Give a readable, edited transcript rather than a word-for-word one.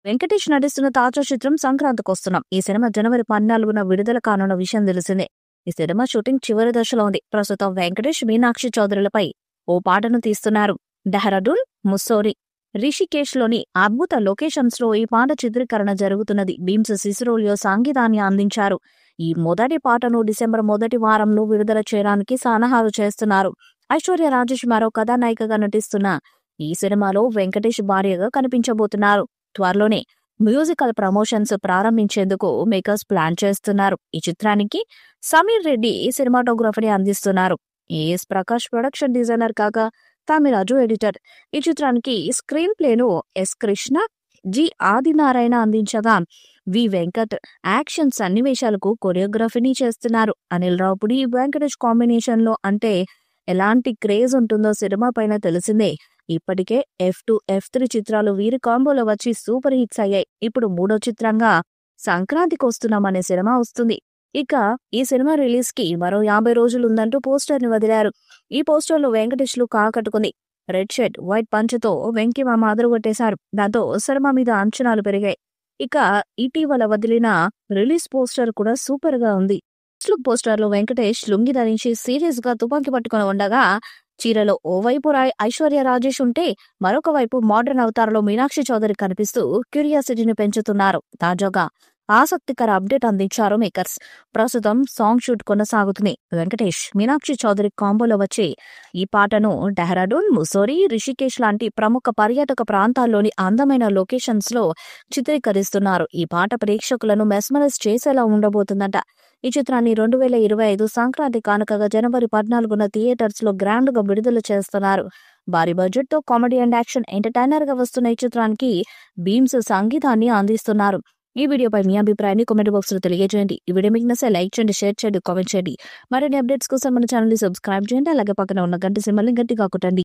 వెంకటేష్ నటిస్తున్న తాజా చిత్రం సంక్రాంతికొస్తున్నాం. ఈ సినిమా జనవరి 14న విడుదల కానున్న విషయం తెలిసిందే. ఈ సినిమా షూటింగ్ చివరి దశలో ఉంది. ప్రస్తుతం వెంకటేష్, మీనాక్షి చౌదరులపై ఓ పాటను తీస్తున్నారు. డెహ్రాడూన్, ముస్సోరీ, రిషికేశ్ లోని అద్భుత లొకేషన్స్ లో ఈ పాట చిత్రీకరణ జరుగుతున్నది. బీమ్స్ సిసిరోలియో సంగీతాన్ని అందించారు. ఈ మొదటి పాటను డిసెంబర్ మొదటి వారంలో విడుదల చేయడానికి సన్నాహాలు చేస్తున్నారు. ఐశ్వర్య రాజేష్ మరో కథానాయికగా నటిస్తున్న ఈ సినిమాలో వెంకటేష్ భార్యగా కనిపించబోతున్నారు. త్వరలోనే మ్యూజికల్ ప్రమోషన్స్ ప్రారంభించేందుకు మేకర్స్ ప్లాన్ చేస్తున్నారు. ఈ చిత్రానికి సమీర్ రెడ్డి సినిమాటోగ్రఫీని అందిస్తున్నారు. ఏఎస్ ప్రకాష్ ప్రొడక్షన్ డిజైనర్ కాగా తామిరాజు ఎడిటర్. ఈ చిత్రానికి స్క్రీన్ ప్లేను ఎస్ కృష్ణ, జి ఆదినారాయణ అందించగా వి వెంకట్ యాక్షన్ సన్నివేశాలకు కొరియోగ్రఫీని చేస్తున్నారు. అనిల్ రావుపుడి వెంకటేష్ కాంబినేషన్ లో అంటే ఎలాంటి క్రేజ్ ఉంటుందో సినిమా పైన తెలిసిందే. ఇప్పటికే F2, F3 చిత్రాలు వీరి కాంబోలో వచ్చి సూపర్ హిట్స్ అయ్యాయి. ఇప్పుడు మూడో చిత్రంగా సంక్రాంతికి వస్తున్నామనే సినిమా వస్తుంది. ఇక ఈ సినిమా రిలీజ్ కి మరో 50 రోజులుందంటూ పోస్టర్ ని వదిలారు. ఈ పోస్టర్ లో వెంకటేష్ లుక్ ఆకట్టుకుంది. రెడ్ షర్ట్, వైట్ పంచతో వెంకీ మామ అదరగొట్టేశారు. దాంతో సినిమా మీద అంచనాలు పెరిగాయి. ఇక ఇటీవల వదిలిన రిలీజ్ పోస్టర్ కూడా సూపర్ గా ఉంది. లుక్ పోస్టర్ లో వెంకటేష్ లుంగి ధరించి సీరియస్ గా తుపాకీ పట్టుకుని ఉండగా చీరలో ఓవైపు ఐశ్వర్య రాజేష్ ఉంటే మరొక వైపు మోడర్న్ అవతారంలో మీనాక్షి చౌదరి కనిపిస్తూ క్యూరియాసిటీని పెంచుతున్నారు. తాజాగా ఆసక్తికర అప్డేట్ అందించారు మేకర్స్. ప్రస్తుతం సాంగ్ షూట్ కొనసాగుతుంది. వెంకటేష్, మీనాక్షి చౌదరి కాంబోలో వచ్చే ఈ పాటను డెహ్రాడూన్, ముస్సోరీ, రిషికేశ్ లాంటి ప్రముఖ పర్యాటక ప్రాంతాల్లోని అందమైన లొకేషన్స్ లో చిత్రీకరిస్తున్నారు. ఈ పాట ప్రేక్షకులను మెస్మరైజ్ చేసేలా ఉండబోతుందట. ఈ చిత్రాన్ని 2025 సంక్రాంతి కానుకగా జనవరి 14న థియేటర్స్ లో గ్రాండ్ గా విడుదల చేస్తున్నారు. భారీ బడ్జెట్ తో కామెడీ అండ్ యాక్షన్ ఎంటర్టైనర్ గా వస్తున్న ఈ చిత్రానికి బీమ్స్ సంగీతాన్ని అందిస్తున్నారు. ఈ వీడియోపై మీ అభిప్రాయాన్ని కామెంట్ బాక్స్ లో తెలియజేయండి. ఈ వీడియో మీకు నచ్చితే లైక్ చేయండి, షేర్ చేయండి, కామెంట్ చేయండి. మరిన్ని అప్డేట్స్ కోసం మన ఛానల్ ని సబ్స్క్రైబ్ చేయండి. అలాగే పక్కన ఉన్న గంట సింబల్ ని గట్టిగా కొట్టండి.